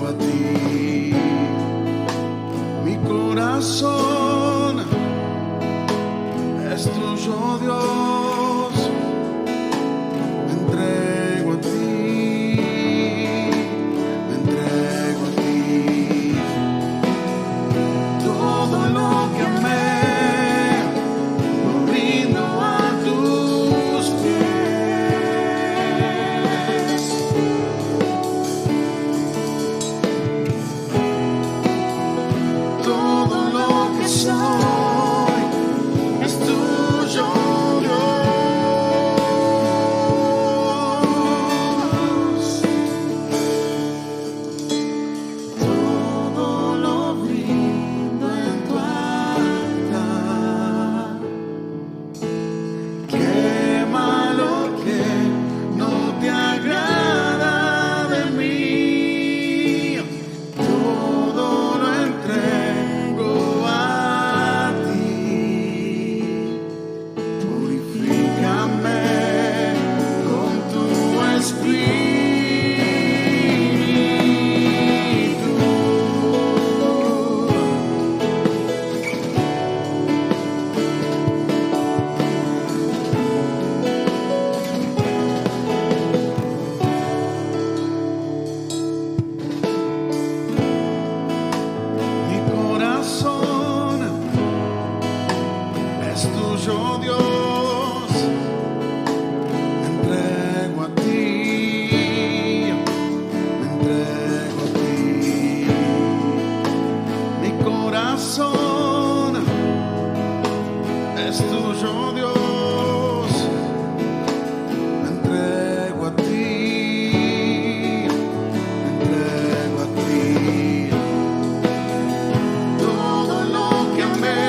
a ti. Mi corazón es tuyo, Dios, me entrego a ti, me entrego a ti. Todo lo que amé lo rindo a tus pies. Todo lo que soy es tuyo, Dios. Todo lo brindo en tu altar. Quema lo que no te agrada de mí. Todo lo entrego a ti. Purifícame con tu espíritu. Mi corazón es tuyo, Dios, me entrego a ti, me entrego a ti. Mi corazón es tuyo, Dios, me entrego a ti, me entrego a ti. Todo lo que amé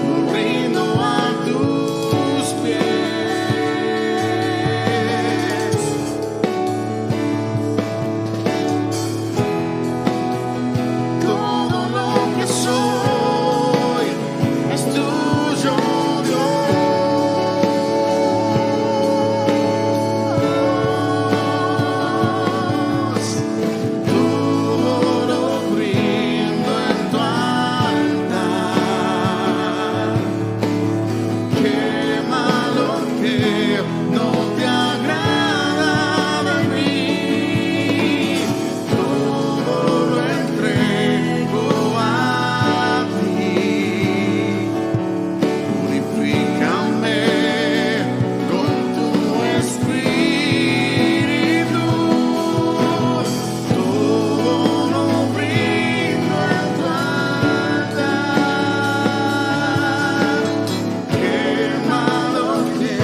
lo rindo a tus pies. Todo lo que soy es tuyo, Dios. Todo lo brindo en tu altar. Quema lo que no te agrada de mí. Todo lo entrego a ti. Purifícame con tu espíritu. Todo lo brindo en tu altar. Quema lo que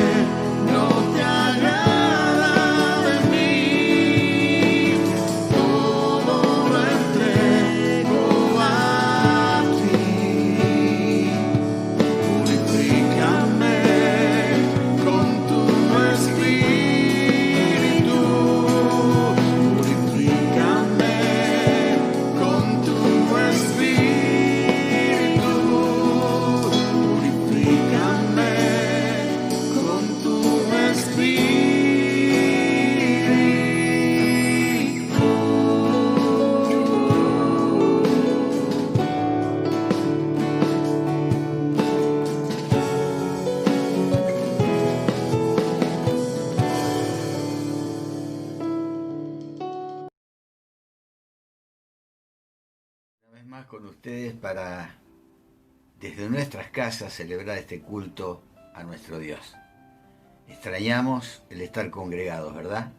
no te agrada de mí. Todo lo entrego a ti. Purifícame con tu espíritu. Purifícame con tu espíritu. Purifícame con tu espíritu. Una vez más con ustedes para, desde nuestras casas, celebrar este culto a nuestro Dios. Extrañamos el estar congregados, ¿verdad?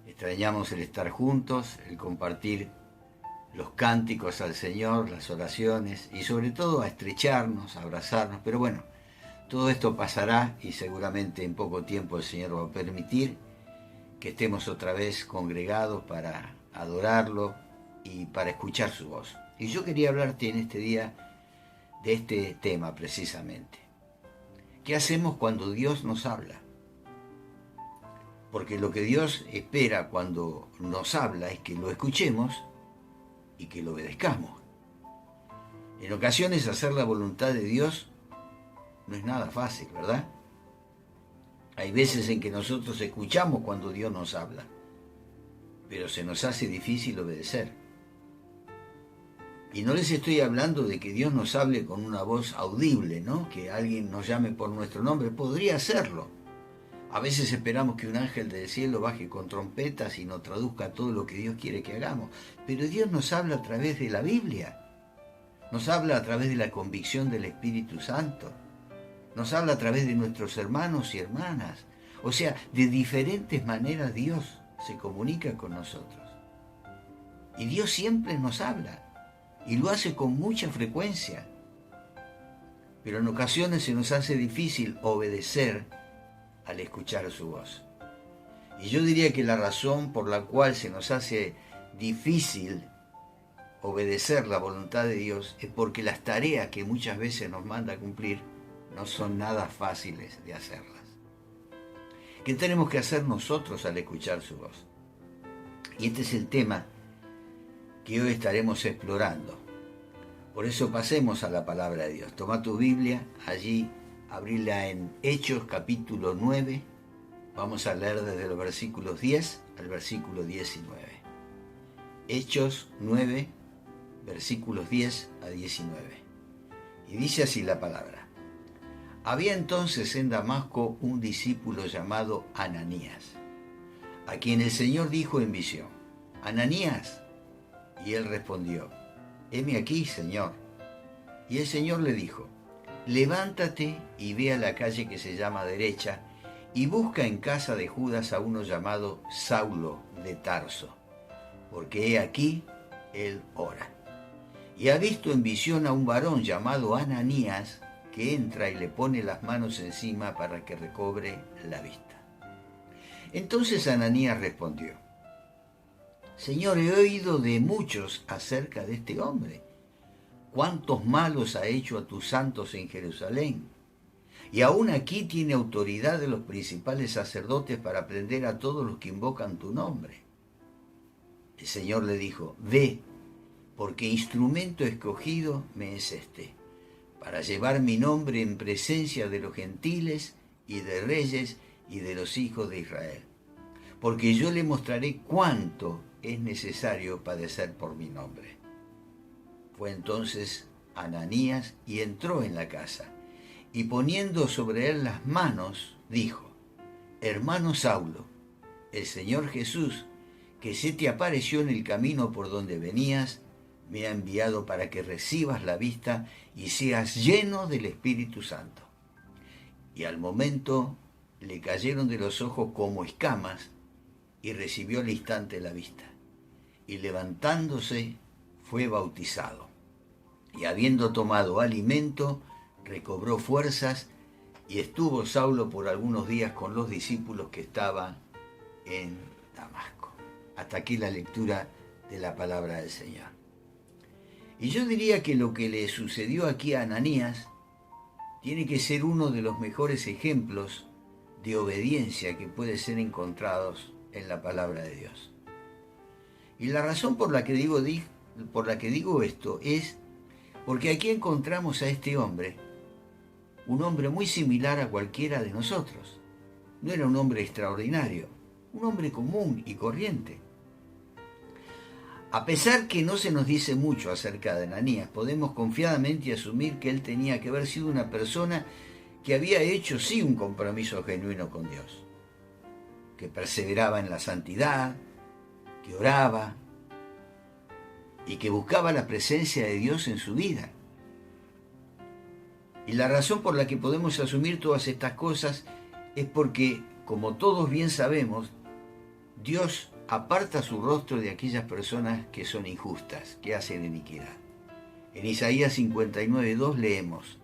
Extrañamos el estar juntos, el compartir los cánticos al Señor, las oraciones y sobre todo a estrecharnos, a abrazarnos. Pero bueno, todo esto pasará y seguramente en poco tiempo el Señor va a permitir que estemos otra vez congregados para adorarlo y para escuchar su voz. Y yo quería hablarte en este día de este tema precisamente. ¿Qué hacemos cuando Dios nos habla? Porque lo que Dios espera cuando nos habla es que lo escuchemos y que lo obedezcamos. En ocasiones hacer la voluntad de Dios no es nada fácil, ¿verdad? Hay veces en que nosotros escuchamos cuando Dios nos habla, pero se nos hace difícil obedecer. Y no les estoy hablando de que Dios nos hable con una voz audible, ¿no? Que alguien nos llame por nuestro nombre, podría hacerlo. A veces esperamos que un ángel del cielo baje con trompetas y nos traduzca todo lo que Dios quiere que hagamos. Pero Dios nos habla a través de la Biblia. Nos habla a través de la convicción del Espíritu Santo. Nos habla a través de nuestros hermanos y hermanas. O sea, de diferentes maneras Dios se comunica con nosotros. Y Dios siempre nos habla. Y lo hace con mucha frecuencia. Pero en ocasiones se nos hace difícil obedecer al escuchar su voz. Y yo diría que la razón por la cual se nos hace difícil obedecer la voluntad de Dios es porque las tareas que muchas veces nos manda a cumplir no son nada fáciles de hacerlas. ¿Qué tenemos que hacer nosotros al escuchar su voz? Y este es el tema que hoy estaremos explorando. Por eso pasemos a la palabra de Dios. Toma tu Biblia, allí abríla en Hechos capítulo 9. Vamos a leer desde los versículos 10 al versículo 19. Hechos 9, versículos 10 a 19. Y dice así la palabra. Había entonces en Damasco un discípulo llamado Ananías, a quien el Señor dijo en visión: Ananías. Y él respondió: heme aquí, Señor. Y el Señor le dijo: levántate y ve a la calle que se llama Derecha y busca en casa de Judas a uno llamado Saulo de Tarso, porque he aquí él ora. Y ha visto en visión a un varón llamado Ananías que entra y le pone las manos encima para que recobre la vista. Entonces Ananías respondió: Señor, he oído de muchos acerca de este hombre, cuántos malos ha hecho a tus santos en Jerusalén, y aún aquí tiene autoridad de los principales sacerdotes para prender a todos los que invocan tu nombre. El Señor le dijo: ve, porque instrumento escogido me es este, para llevar mi nombre en presencia de los gentiles y de reyes y de los hijos de Israel, porque yo le mostraré cuánto es necesario padecer por mi nombre. Fue entonces Ananías y entró en la casa, y poniendo sobre él las manos, dijo: hermano Saulo, el Señor Jesús, que se te apareció en el camino por donde venías, me ha enviado para que recibas la vista y seas lleno del Espíritu Santo. Y al momento le cayeron de los ojos como escamas, y recibió al instante la vista. Y levantándose, fue bautizado. Y habiendo tomado alimento, recobró fuerzas, y estuvo Saulo por algunos días con los discípulos que estaban en Damasco. Hasta aquí la lectura de la palabra del Señor. Y yo diría que lo que le sucedió aquí a Ananías tiene que ser uno de los mejores ejemplos de obediencia que puede ser encontrados en la palabra de Dios. Y la razón por la que digo esto es porque aquí encontramos a este hombre, un hombre muy similar a cualquiera de nosotros. No era un hombre extraordinario, un hombre común y corriente. A pesar que no se nos dice mucho acerca de Ananías, podemos confiadamente asumir que él tenía que haber sido una persona que había hecho sí un compromiso genuino con Dios, que perseveraba en la santidad, que oraba y que buscaba la presencia de Dios en su vida. Y la razón por la que podemos asumir todas estas cosas es porque, como todos bien sabemos, Dios aparta su rostro de aquellas personas que son injustas, que hacen iniquidad. En Isaías 59:2 leemos: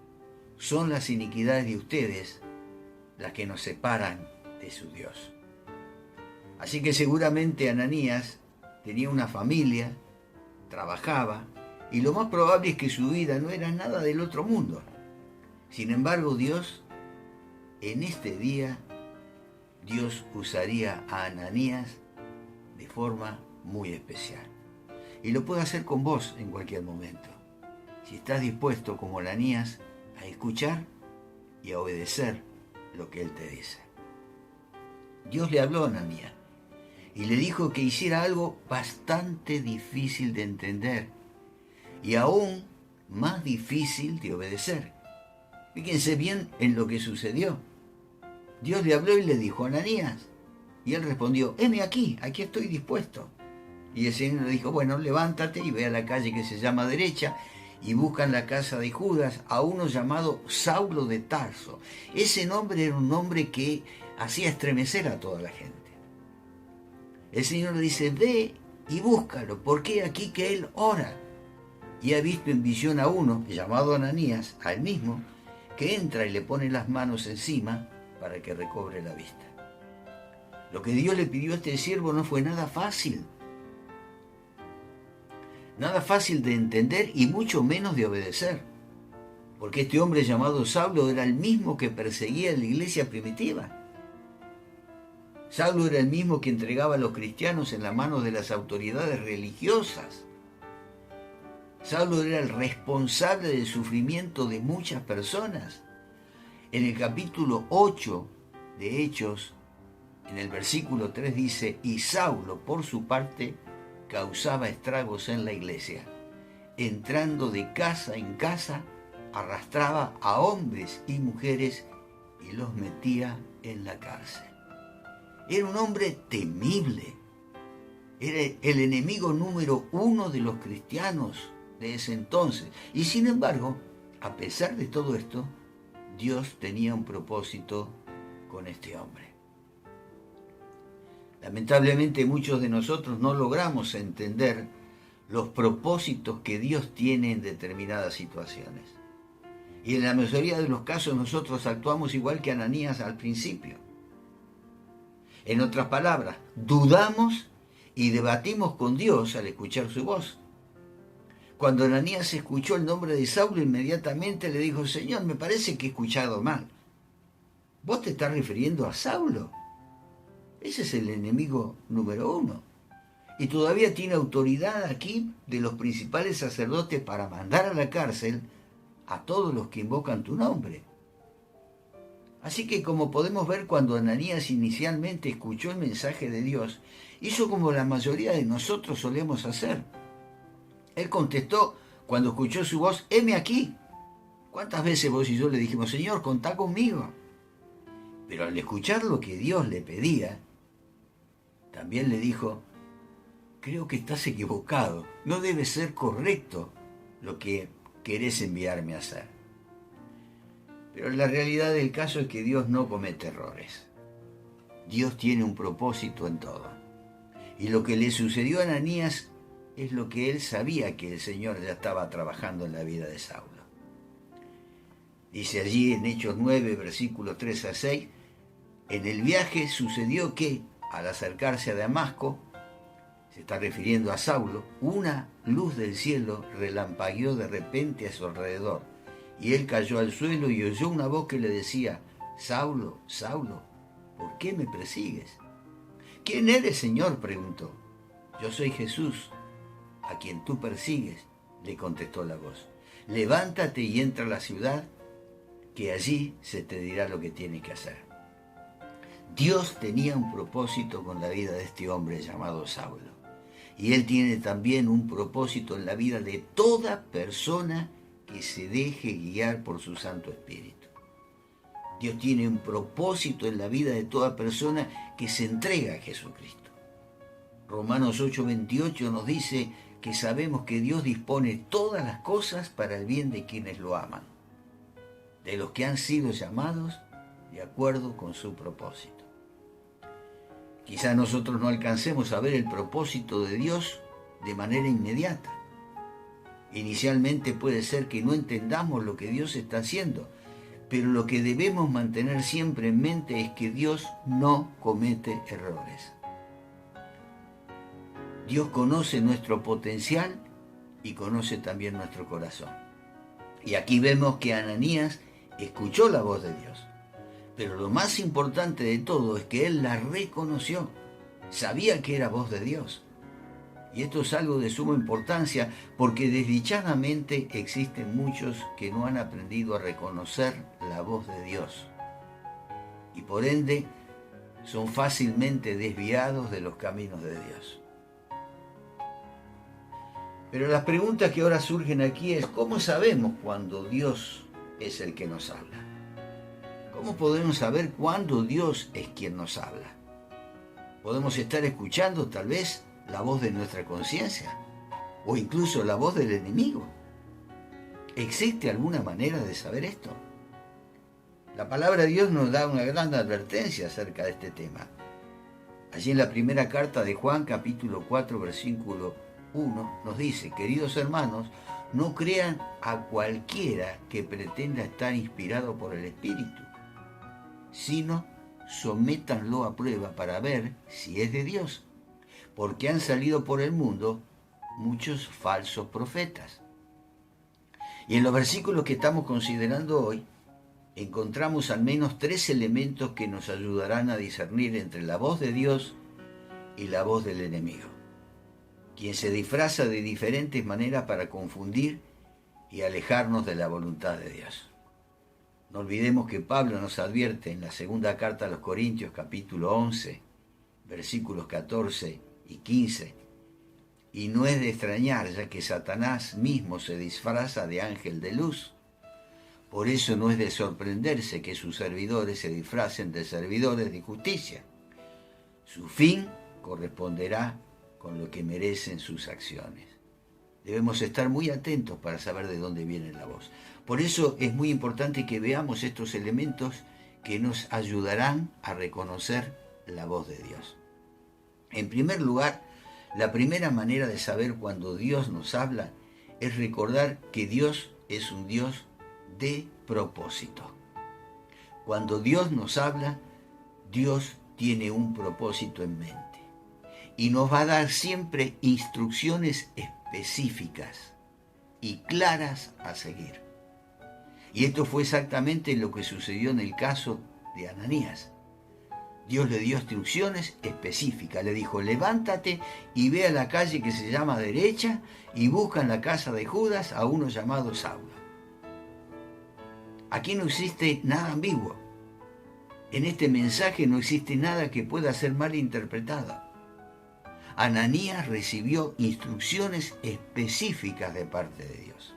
son las iniquidades de ustedes las que nos separan de su Dios. Así que seguramente Ananías tenía una familia, trabajaba, y lo más probable es que su vida no era nada del otro mundo. Sin embargo, Dios, en este día, Dios usaría a Ananías de forma muy especial. Y lo puede hacer con vos en cualquier momento, si estás dispuesto, como Ananías, a escuchar y a obedecer lo que Él te dice. Dios le habló a Ananías y le dijo que hiciera algo bastante difícil de entender y aún más difícil de obedecer. Fíjense bien en lo que sucedió. Dios le habló y le dijo: Ananías. Y él respondió: heme aquí estoy dispuesto. Y el Señor le dijo: bueno, levántate y ve a la calle que se llama Derecha y busca en la casa de Judas a uno llamado Saulo de Tarso. Ese nombre era un nombre que hacía estremecer a toda la gente. El Señor le dice: ve y búscalo, porque aquí que él ora. Y ha visto en visión a uno, llamado Ananías, a él mismo, que entra y le pone las manos encima para que recobre la vista. Lo que Dios le pidió a este siervo no fue nada fácil. Nada fácil de entender y mucho menos de obedecer. Porque este hombre llamado Saulo era el mismo que perseguía a la iglesia primitiva. Saulo era el mismo que entregaba a los cristianos en las manos de las autoridades religiosas. Saulo era el responsable del sufrimiento de muchas personas. En el capítulo 8 de Hechos, en el versículo 3 dice: y Saulo, por su parte, causaba estragos en la iglesia. Entrando de casa en casa, arrastraba a hombres y mujeres y los metía en la cárcel. Era un hombre temible. Era el enemigo número 1 de los cristianos de ese entonces. Y sin embargo, a pesar de todo esto, Dios tenía un propósito con este hombre. Lamentablemente muchos de nosotros no logramos entender los propósitos que Dios tiene en determinadas situaciones. Y en la mayoría de los casos nosotros actuamos igual que Ananías al principio. En otras palabras, dudamos y debatimos con Dios al escuchar su voz. Cuando Ananías escuchó el nombre de Saulo, inmediatamente le dijo: Señor, me parece que he escuchado mal. ¿Vos te estás refiriendo a Saulo? Ese es el enemigo número 1. Y todavía tiene autoridad aquí de los principales sacerdotes para mandar a la cárcel a todos los que invocan tu nombre. Así que, como podemos ver, cuando Ananías inicialmente escuchó el mensaje de Dios, hizo como la mayoría de nosotros solemos hacer. Él contestó cuando escuchó su voz: heme aquí. ¿Cuántas veces vos y yo le dijimos: Señor, contá conmigo? Pero al escuchar lo que Dios le pedía, también le dijo: creo que estás equivocado, no debe ser correcto lo que querés enviarme a hacer. Pero la realidad del caso es que Dios no comete errores. Dios tiene un propósito en todo. Y lo que le sucedió a Ananías es lo que él sabía que el Señor ya estaba trabajando en la vida de Saulo. Dice allí en Hechos 9, versículos 3 a 6, en el viaje sucedió que, al acercarse a Damasco, se está refiriendo a Saulo, una luz del cielo relampagueó de repente a su alrededor, y él cayó al suelo y oyó una voz que le decía: Saulo, Saulo, ¿por qué me persigues? ¿Quién eres, Señor?, preguntó. Yo soy Jesús, a quien tú persigues, le contestó la voz. Levántate y entra a la ciudad, que allí se te dirá lo que tienes que hacer. Dios tenía un propósito con la vida de este hombre llamado Saulo. Y Él tiene también un propósito en la vida de toda persona que se deje guiar por su Santo Espíritu. Dios tiene un propósito en la vida de toda persona que se entrega a Jesucristo. Romanos 8:28 nos dice que sabemos que Dios dispone todas las cosas para el bien de quienes lo aman, de los que han sido llamados de acuerdo con su propósito. Quizá nosotros no alcancemos a ver el propósito de Dios de manera inmediata. Inicialmente puede ser que no entendamos lo que Dios está haciendo, pero lo que debemos mantener siempre en mente es que Dios no comete errores. Dios conoce nuestro potencial y conoce también nuestro corazón. Y aquí vemos que Ananías escuchó la voz de Dios. Pero lo más importante de todo es que él la reconoció. Sabía que era voz de Dios. Y esto es algo de suma importancia porque desdichadamente existen muchos que no han aprendido a reconocer la voz de Dios. Y por ende son fácilmente desviados de los caminos de Dios. Pero las preguntas que ahora surgen aquí es, ¿cómo sabemos cuando Dios es el que nos habla? ¿Cómo podemos saber cuándo Dios es quien nos habla? Podemos estar escuchando tal vez la voz de nuestra conciencia o incluso la voz del enemigo. ¿Existe alguna manera de saber esto? La palabra de Dios nos da una gran advertencia acerca de este tema. Allí en la primera carta de Juan, capítulo 4, versículo 1, nos dice: queridos hermanos, no crean a cualquiera que pretenda estar inspirado por el Espíritu, sino sométanlo a prueba para ver si es de Dios, porque han salido por el mundo muchos falsos profetas. Y en los versículos que estamos considerando hoy, encontramos al menos 3 elementos que nos ayudarán a discernir entre la voz de Dios y la voz del enemigo, quien se disfraza de diferentes maneras para confundir y alejarnos de la voluntad de Dios. No olvidemos que Pablo nos advierte en la segunda carta a los Corintios, capítulo 11, versículos 14 y 15, y no es de extrañar, ya que Satanás mismo se disfraza de ángel de luz. Por eso no es de sorprenderse que sus servidores se disfracen de servidores de justicia. Su fin corresponderá con lo que merecen sus acciones. Debemos estar muy atentos para saber de dónde viene la voz. Por eso es muy importante que veamos estos elementos que nos ayudarán a reconocer la voz de Dios. En primer lugar, la primera manera de saber cuando Dios nos habla es recordar que Dios es un Dios de propósito. Cuando Dios nos habla, Dios tiene un propósito en mente y nos va a dar siempre instrucciones específicas y claras a seguir. Y esto fue exactamente lo que sucedió en el caso de Ananías. Dios le dio instrucciones específicas, le dijo: levántate y ve a la calle que se llama derecha y busca en la casa de Judas a uno llamado Saulo. Aquí no existe nada ambiguo. En este mensaje no existe nada que pueda ser mal interpretado. Ananías recibió instrucciones específicas de parte de Dios.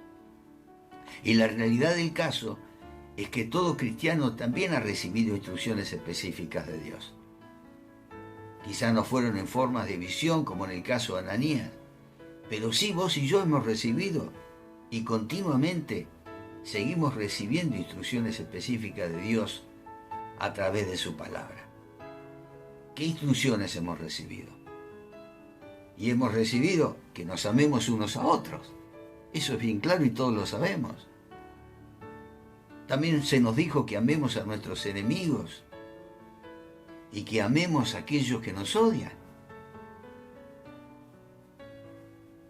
Y la realidad del caso es que todo cristiano también ha recibido instrucciones específicas de Dios. Quizá no fueron en forma de visión como en el caso de Ananías, pero sí vos y yo hemos recibido y continuamente seguimos recibiendo instrucciones específicas de Dios a través de su palabra. ¿Qué instrucciones hemos recibido? Y hemos recibido que nos amemos unos a otros. Eso es bien claro y todos lo sabemos. También se nos dijo que amemos a nuestros enemigos y que amemos a aquellos que nos odian.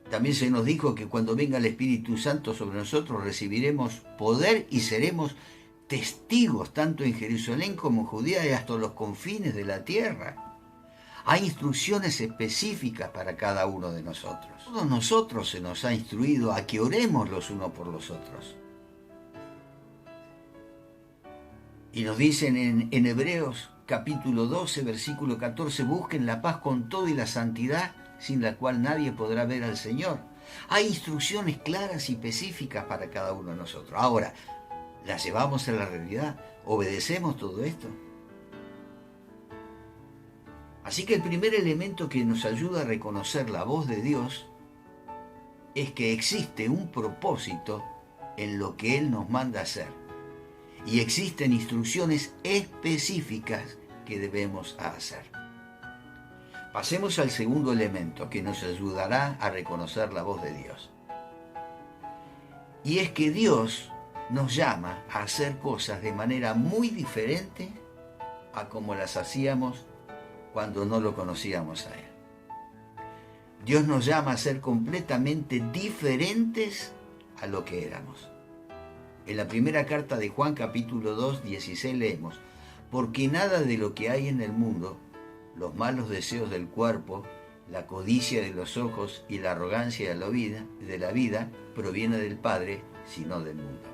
También se nos dijo que cuando venga el Espíritu Santo sobre nosotros recibiremos poder y seremos testigos tanto en Jerusalén como en Judea y hasta los confines de la tierra. Hay instrucciones específicas para cada uno de nosotros. A todos nosotros se nos ha instruido a que oremos los unos por los otros. Y nos dicen en Hebreos capítulo 12, versículo 14, busquen la paz con todo y la santidad, sin la cual nadie podrá ver al Señor. Hay instrucciones claras y específicas para cada uno de nosotros. Ahora, ¿las llevamos a la realidad? ¿Obedecemos todo esto? Así que el primer elemento que nos ayuda a reconocer la voz de Dios es que existe un propósito en lo que Él nos manda hacer. Y existen instrucciones específicas que debemos hacer. Pasemos al segundo elemento que nos ayudará a reconocer la voz de Dios. Y es que Dios nos llama a hacer cosas de manera muy diferente a como las hacíamos cuando no lo conocíamos a Él. Dios nos llama a ser completamente diferentes a lo que éramos. En la primera carta de Juan, capítulo 2, 16, leemos: porque nada de lo que hay en el mundo, los malos deseos del cuerpo, la codicia de los ojos y la arrogancia de la vida proviene del Padre, sino del mundo.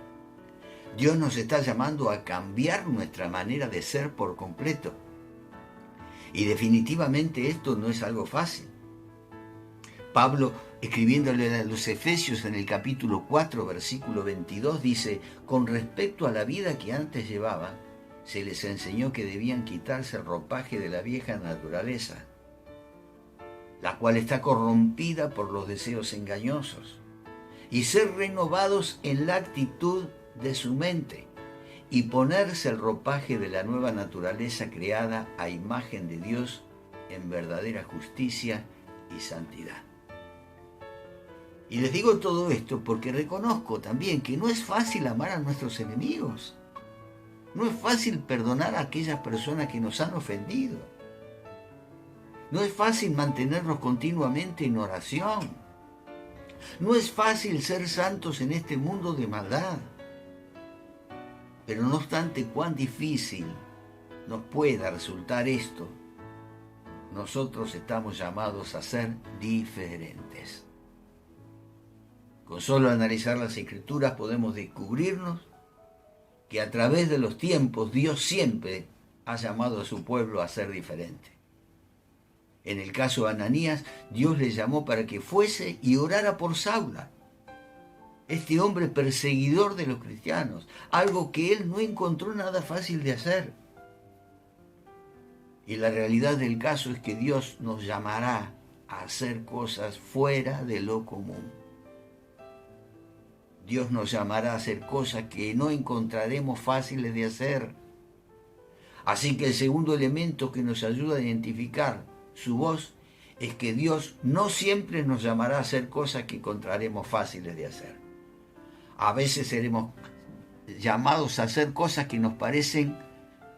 Dios nos está llamando a cambiar nuestra manera de ser por completo. Y definitivamente esto no es algo fácil. Pablo, escribiéndole a los Efesios en el capítulo 4, versículo 22, dice: con respecto a la vida que antes llevaban, se les enseñó que debían quitarse el ropaje de la vieja naturaleza, la cual está corrompida por los deseos engañosos, y ser renovados en la actitud de su mente, y ponerse el ropaje de la nueva naturaleza creada a imagen de Dios en verdadera justicia y santidad. Y les digo todo esto porque reconozco también que no es fácil amar a nuestros enemigos. No es fácil perdonar a aquellas personas que nos han ofendido. No es fácil mantenernos continuamente en oración. No es fácil ser santos en este mundo de maldad. Pero no obstante cuán difícil nos pueda resultar esto, nosotros estamos llamados a ser diferentes. Con solo analizar las Escrituras podemos descubrirnos que a través de los tiempos Dios siempre ha llamado a su pueblo a ser diferente. En el caso de Ananías, Dios le llamó para que fuese y orara por Saulo, este hombre perseguidor de los cristianos, algo que él no encontró nada fácil de hacer. Y la realidad del caso es que Dios nos llamará a hacer cosas fuera de lo común. Dios nos llamará a hacer cosas que no encontraremos fáciles de hacer. Así que el segundo elemento que nos ayuda a identificar su voz es que Dios no siempre nos llamará a hacer cosas que encontraremos fáciles de hacer. A veces seremos llamados a hacer cosas que nos parecen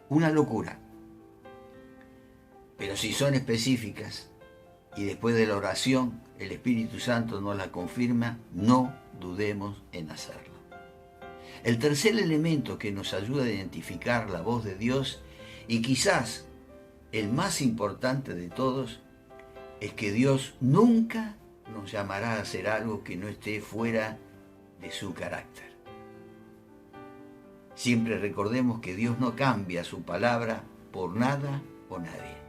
una locura. Pero si son específicas y después de la oración el Espíritu Santo nos la confirma, no dudemos en hacerlo. El tercer elemento que nos ayuda a identificar la voz de Dios, y quizás el más importante de todos, es que Dios nunca nos llamará a hacer algo que no esté fuera de su carácter. Siempre recordemos que Dios no cambia su palabra por nada o nadie.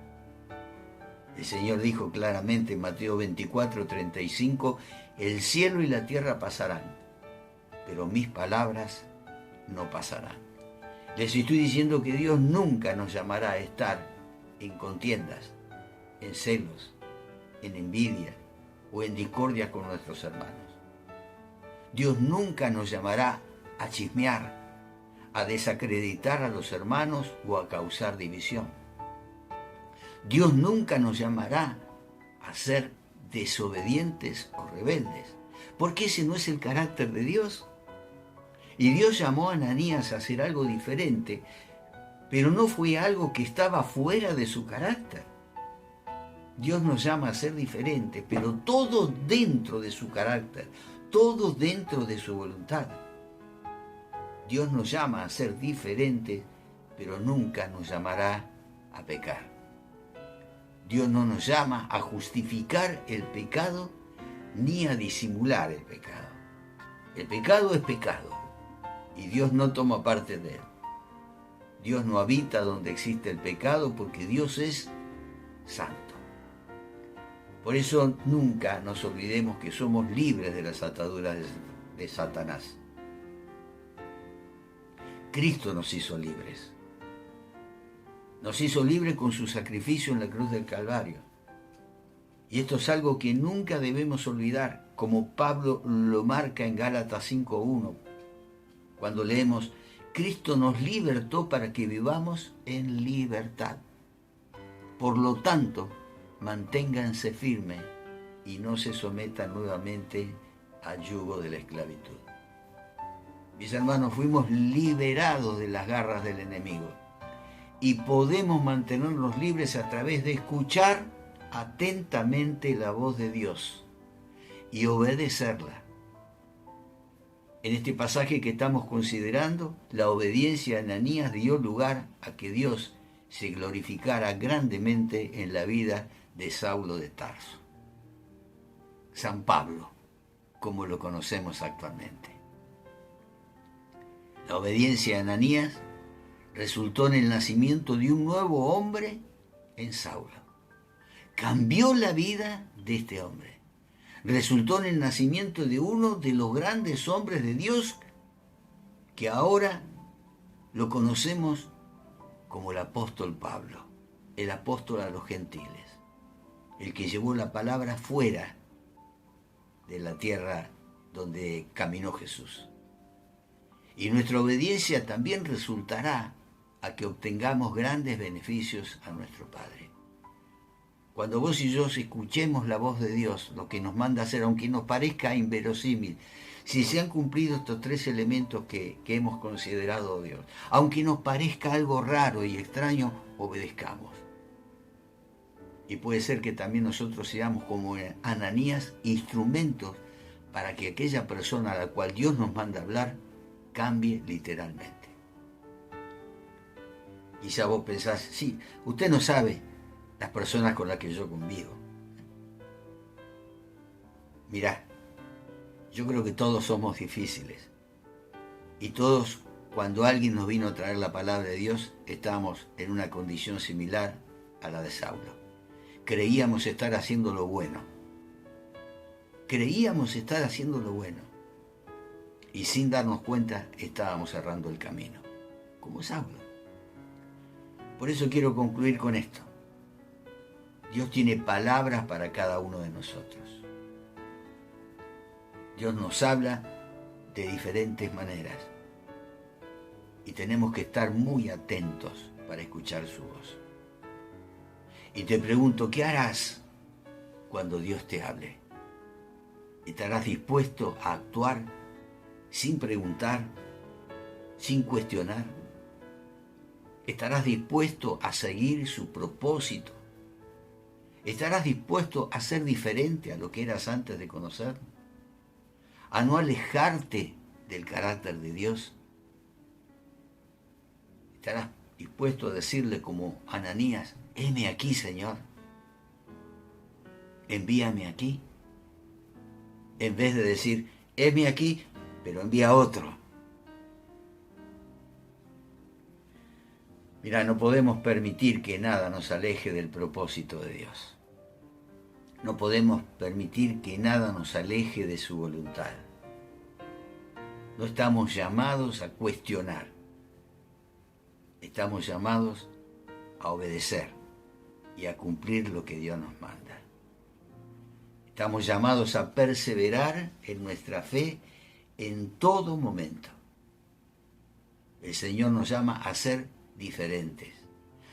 El Señor dijo claramente en Mateo 24:35, el cielo y la tierra pasarán, pero mis palabras no pasarán. Les estoy diciendo que Dios nunca nos llamará a estar en contiendas, en celos, en envidia o en discordia con nuestros hermanos. Dios nunca nos llamará a chismear, a desacreditar a los hermanos o a causar división. Dios nunca nos llamará a ser desobedientes o rebeldes, porque ese no es el carácter de Dios. Y Dios llamó a Ananías a hacer algo diferente, pero no fue algo que estaba fuera de su carácter. Dios nos llama a ser diferentes, pero todo dentro de su carácter, todo dentro de su voluntad. Dios nos llama a ser diferentes, pero nunca nos llamará a pecar. Dios no nos llama a justificar el pecado ni a disimular el pecado. El pecado es pecado y Dios no toma parte de él. Dios no habita donde existe el pecado porque Dios es santo. Por eso nunca nos olvidemos que somos libres de las ataduras de Satanás. Cristo nos hizo libres. Nos hizo libres con su sacrificio en la cruz del Calvario. Y esto es algo que nunca debemos olvidar, como Pablo lo marca en Gálatas 5:1, cuando leemos, Cristo nos libertó para que vivamos en libertad. Por lo tanto, manténganse firmes y no se sometan nuevamente al yugo de la esclavitud. Mis hermanos, fuimos liberados de las garras del enemigo y podemos mantenernos libres a través de escuchar atentamente la voz de Dios y obedecerla. En este pasaje que estamos considerando, la obediencia de Ananías dio lugar a que Dios se glorificara grandemente en la vida de Saulo de Tarso. San Pablo, como lo conocemos actualmente. La obediencia de Ananías resultó en el nacimiento de un nuevo hombre en Saulo. Cambió la vida de este hombre. Resultó en el nacimiento de uno de los grandes hombres de Dios que ahora lo conocemos como el apóstol Pablo, el apóstol a los gentiles, el que llevó la palabra fuera de la tierra donde caminó Jesús. Y nuestra obediencia también resultará a que obtengamos grandes beneficios a nuestro Padre. Cuando vos y yo escuchemos la voz de Dios, lo que nos manda a hacer, aunque nos parezca inverosímil, si se han cumplido estos tres elementos que hemos considerado Dios, aunque nos parezca algo raro y extraño, obedezcamos. Y puede ser que también nosotros seamos como Ananías, instrumentos para que aquella persona a la cual Dios nos manda hablar cambie literalmente. Quizá vos pensás, sí, usted no sabe las personas con las que yo convivo. Mirá, yo creo que todos somos difíciles. Y todos, cuando alguien nos vino a traer la palabra de Dios, estábamos en una condición similar a la de Saulo. Creíamos estar haciendo lo bueno. Creíamos estar haciendo lo bueno. Y sin darnos cuenta, estábamos cerrando el camino. Como Saulo. Por eso quiero concluir con esto. Dios tiene palabras para cada uno de nosotros. Dios nos habla de diferentes maneras. Y tenemos que estar muy atentos para escuchar su voz. Y te pregunto, ¿qué harás cuando Dios te hable? ¿Estarás dispuesto a actuar sin preguntar, sin cuestionar? ¿Estarás dispuesto a seguir su propósito? ¿Estarás dispuesto a ser diferente a lo que eras antes de conocer? ¿A no alejarte del carácter de Dios? ¿Estarás dispuesto a decirle como Ananías, heme aquí, Señor, envíame aquí? En vez de decir, heme aquí, pero envía a otro. Mira, no podemos permitir que nada nos aleje del propósito de Dios. No podemos permitir que nada nos aleje de su voluntad. No estamos llamados a cuestionar. Estamos llamados a obedecer y a cumplir lo que Dios nos manda. Estamos llamados a perseverar en nuestra fe en todo momento. El Señor nos llama a ser diferentes,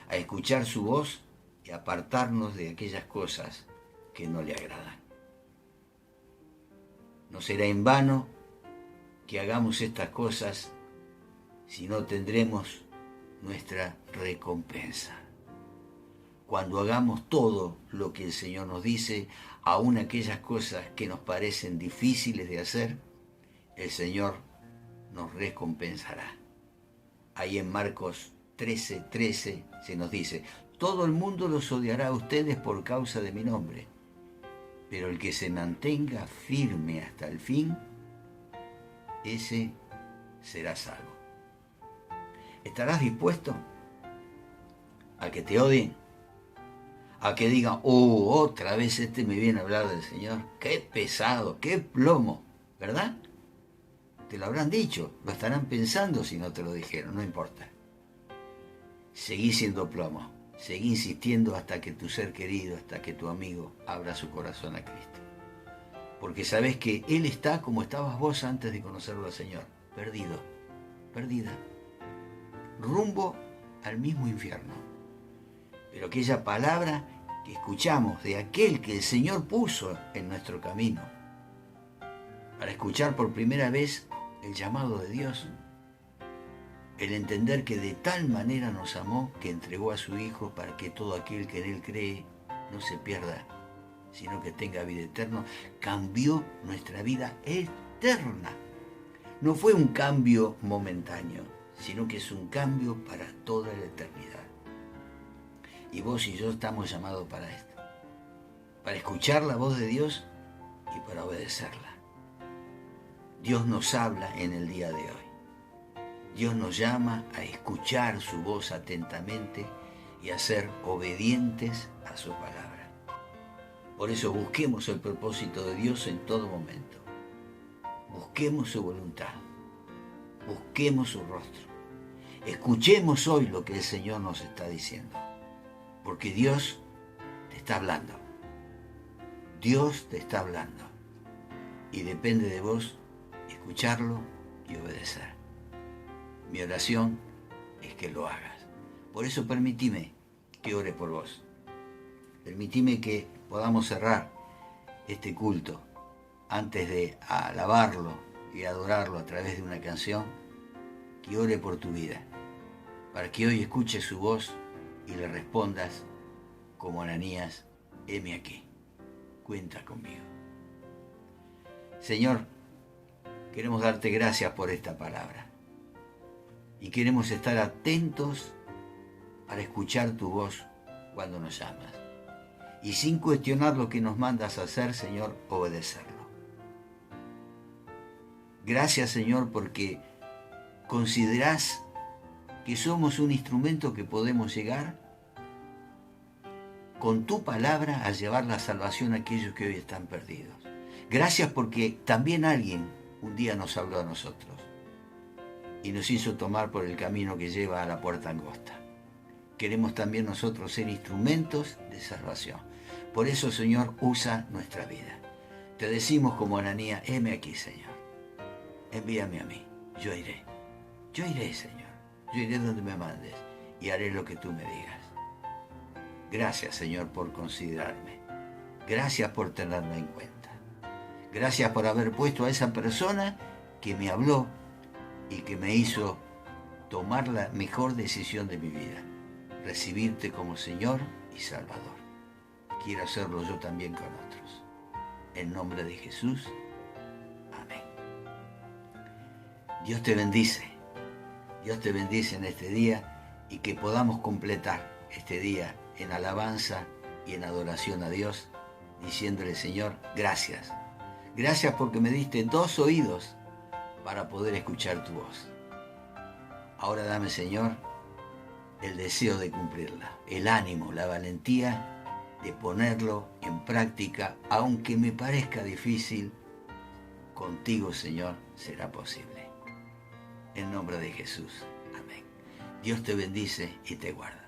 a escuchar su voz y apartarnos de aquellas cosas que no le agradan. No será en vano que hagamos estas cosas si no tendremos nuestra recompensa. Cuando hagamos todo lo que el Señor nos dice, aun aquellas cosas que nos parecen difíciles de hacer, el Señor nos recompensará. Ahí en Marcos 13:13 se nos dice, todo el mundo los odiará a ustedes por causa de mi nombre, pero el que se mantenga firme hasta el fin, ese será salvo. ¿Estarás dispuesto a que te odien? A que digan, otra vez este me viene a hablar del Señor. Qué pesado, qué plomo, ¿verdad? Te lo habrán dicho, lo estarán pensando si no te lo dijeron, no importa. Seguí siendo plomo, seguí insistiendo hasta que tu ser querido, hasta que tu amigo abra su corazón a Cristo. Porque sabes que Él está como estabas vos antes de conocerlo al Señor, perdido, perdida, rumbo al mismo infierno. Pero aquella palabra que escuchamos de aquel que el Señor puso en nuestro camino, para escuchar por primera vez el llamado de Dios, el entender que de tal manera nos amó que entregó a su Hijo para que todo aquel que en Él cree no se pierda, sino que tenga vida eterna, cambió nuestra vida eterna. No fue un cambio momentáneo, sino que es un cambio para toda la eternidad. Y vos y yo estamos llamados para esto, para escuchar la voz de Dios y para obedecerla. Dios nos habla en el día de hoy. Dios nos llama a escuchar su voz atentamente y a ser obedientes a su palabra. Por eso busquemos el propósito de Dios en todo momento. Busquemos su voluntad. Busquemos su rostro. Escuchemos hoy lo que el Señor nos está diciendo. Porque Dios te está hablando. Dios te está hablando. Y depende de vos escucharlo y obedecer. Mi oración es que lo hagas. Por eso permitime que ore por vos. Permitime que podamos cerrar este culto antes de alabarlo y adorarlo a través de una canción, que ore por tu vida, para que hoy escuches su voz y le respondas como Ananías: heme aquí, cuenta conmigo. Señor, queremos darte gracias por esta palabra y queremos estar atentos para escuchar tu voz cuando nos llamas y sin cuestionar lo que nos mandas a hacer, Señor, obedecerlo. Gracias, Señor, porque considerás que somos un instrumento que podemos llegar con tu palabra a llevar la salvación a aquellos que hoy están perdidos. Gracias porque también alguien un día nos habló a nosotros y nos hizo tomar por el camino que lleva a la puerta angosta. Queremos también nosotros ser instrumentos de salvación. Por eso, Señor, usa nuestra vida. Te decimos como Ananías: heme aquí, Señor. Envíame a mí. Yo iré. Yo iré, Señor. Yo iré donde me mandes y haré lo que tú me digas. Gracias, Señor, por considerarme. Gracias por tenerme en cuenta. Gracias por haber puesto a esa persona que me habló y que me hizo tomar la mejor decisión de mi vida: recibirte como Señor y Salvador. Quiero hacerlo yo también con otros. En nombre de Jesús. Amén. Dios te bendice. Dios te bendice en este día y que podamos completar este día en alabanza y en adoración a Dios, diciéndole: Señor, gracias. Gracias porque me diste 2 oídos para poder escuchar tu voz. Ahora dame, Señor, el deseo de cumplirla, el ánimo, la valentía de ponerlo en práctica, aunque me parezca difícil. Contigo, Señor, será posible. En nombre de Jesús. Amén. Dios te bendice y te guarda.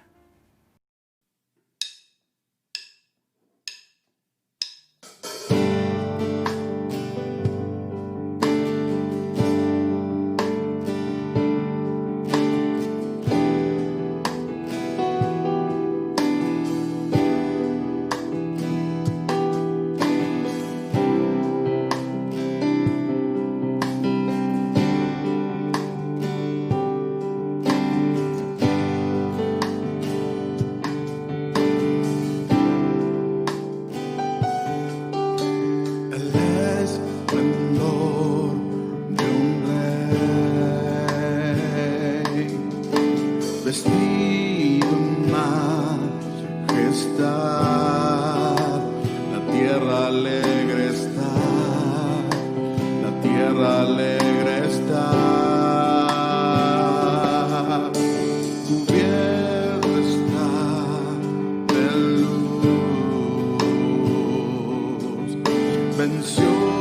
Vestido en majestad, la tierra alegre está, la tierra alegre está, cubierta está de luz, venció